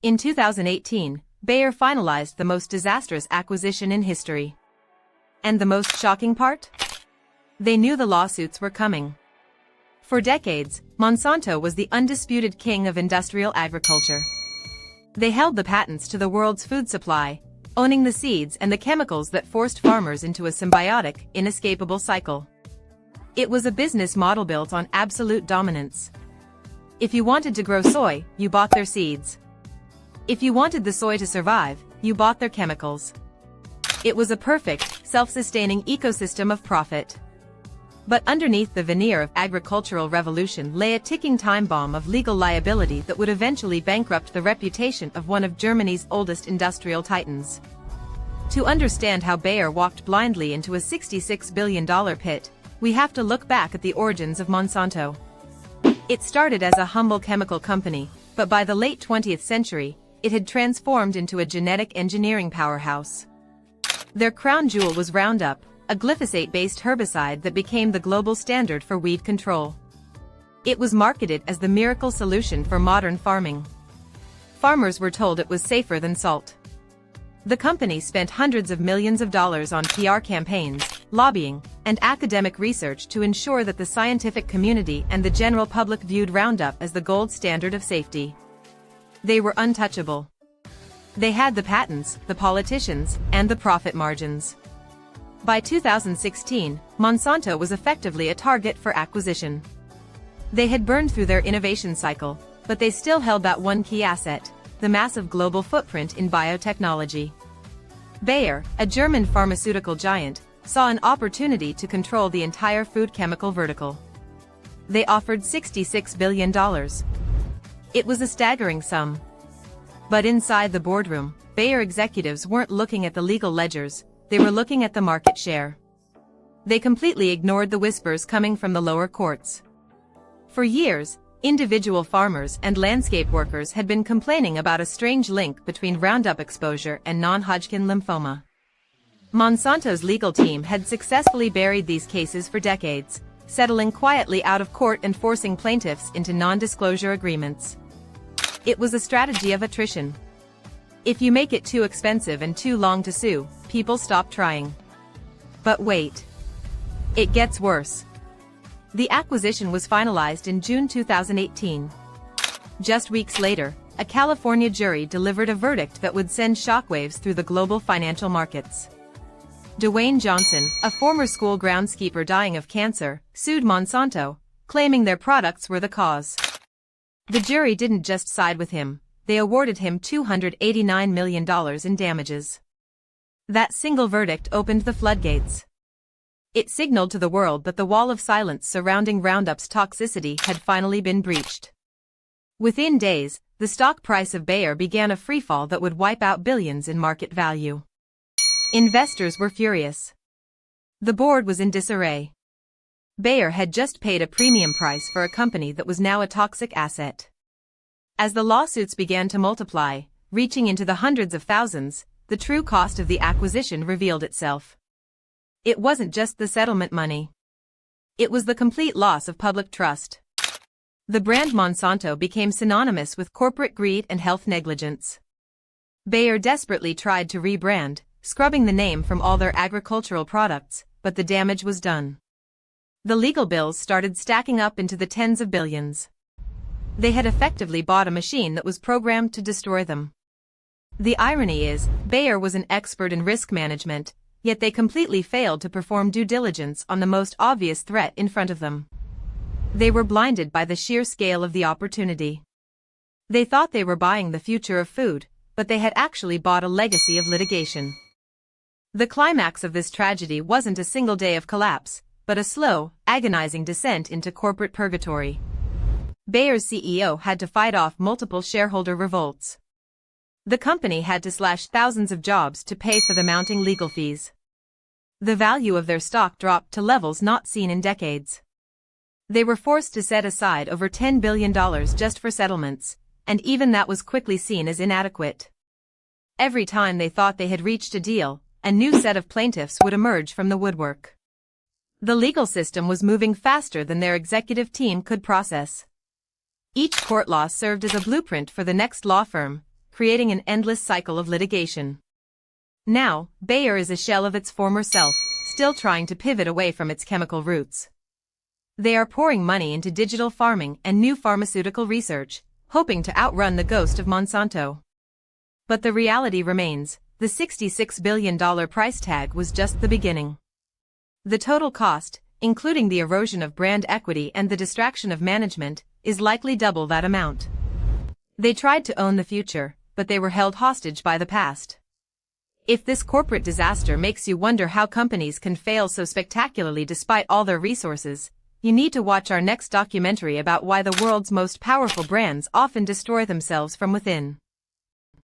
In 2018, Bayer finalized the most disastrous acquisition in history. And the most shocking part? They knew the lawsuits were coming. For decades, Monsanto was the undisputed king of industrial agriculture. They held the patents to the world's food supply, owning the seeds and the chemicals that forced farmers into a symbiotic, inescapable cycle. It was a business model built on absolute dominance. If you wanted to grow soy, you bought their seeds. If you wanted the soy to survive, you bought their chemicals. It was a perfect, self-sustaining ecosystem of profit. But underneath the veneer of agricultural revolution lay a ticking time bomb of legal liability that would eventually bankrupt the reputation of one of Germany's oldest industrial titans. To understand how Bayer walked blindly into a $66 billion pit, we have to look back at the origins of Monsanto. It started as a humble chemical company, but by the late 20th century, it had transformed into a genetic engineering powerhouse. Their crown jewel was Roundup, a glyphosate-based herbicide that became the global standard for weed control. It was marketed as the miracle solution for modern farming. Farmers were told it was safer than salt. The company spent hundreds of millions of dollars on PR campaigns, lobbying, and academic research to ensure that the scientific community and the general public viewed Roundup as the gold standard of safety. They were untouchable. They had the patents, the politicians, and the profit margins. By 2016, Monsanto was effectively a target for acquisition. They had burned through their innovation cycle, but they still held that one key asset, the massive global footprint in biotechnology. Bayer, a German pharmaceutical giant, saw an opportunity to control the entire food chemical vertical. They offered $66 billion. It was a staggering sum. But inside the boardroom, Bayer executives weren't looking at the legal ledgers, they were looking at the market share. They completely ignored the whispers coming from the lower courts. For years, individual farmers and landscape workers had been complaining about a strange link between Roundup exposure and non-Hodgkin lymphoma. Monsanto's legal team had successfully buried these cases for decades, settling quietly out of court and forcing plaintiffs into non-disclosure agreements. It was a strategy of attrition. If you make it too expensive and too long to sue, people stop trying. But wait. It gets worse. The acquisition was finalized in June 2018. Just weeks later, a California jury delivered a verdict that would send shockwaves through the global financial markets. Dwayne Johnson, a former school groundskeeper dying of cancer, sued Monsanto, claiming their products were the cause. The jury didn't just side with him, they awarded him $289 million in damages. That single verdict opened the floodgates. It signaled to the world that the wall of silence surrounding Roundup's toxicity had finally been breached. Within days, the stock price of Bayer began a freefall that would wipe out billions in market value. Investors were furious. The board was in disarray. Bayer had just paid a premium price for a company that was now a toxic asset. As the lawsuits began to multiply, reaching into the hundreds of thousands, the true cost of the acquisition revealed itself. It wasn't just the settlement money. It was the complete loss of public trust. The brand Monsanto became synonymous with corporate greed and health negligence. Bayer desperately tried to rebrand, scrubbing the name from all their agricultural products, but the damage was done. The legal bills started stacking up into the tens of billions. They had effectively bought a machine that was programmed to destroy them. The irony is, Bayer was an expert in risk management, yet they completely failed to perform due diligence on the most obvious threat in front of them. They were blinded by the sheer scale of the opportunity. They thought they were buying the future of food, but they had actually bought a legacy of litigation. The climax of this tragedy wasn't a single day of collapse, but a slow, agonizing descent into corporate purgatory. Bayer's CEO had to fight off multiple shareholder revolts. The company had to slash thousands of jobs to pay for the mounting legal fees. The value of their stock dropped to levels not seen in decades. They were forced to set aside over $10 billion just for settlements, and even that was quickly seen as inadequate. Every time they thought they had reached a deal, a new set of plaintiffs would emerge from the woodwork. The legal system was moving faster than their executive team could process. Each court loss served as a blueprint for the next law firm, creating an endless cycle of litigation. Now, Bayer is a shell of its former self, still trying to pivot away from its chemical roots. They are pouring money into digital farming and new pharmaceutical research, hoping to outrun the ghost of Monsanto. But the reality remains, the $66 billion price tag was just the beginning. The total cost, including the erosion of brand equity and the distraction of management, is likely double that amount. They tried to own the future, but they were held hostage by the past. If this corporate disaster makes you wonder how companies can fail so spectacularly despite all their resources, you need to watch our next documentary about why the world's most powerful brands often destroy themselves from within.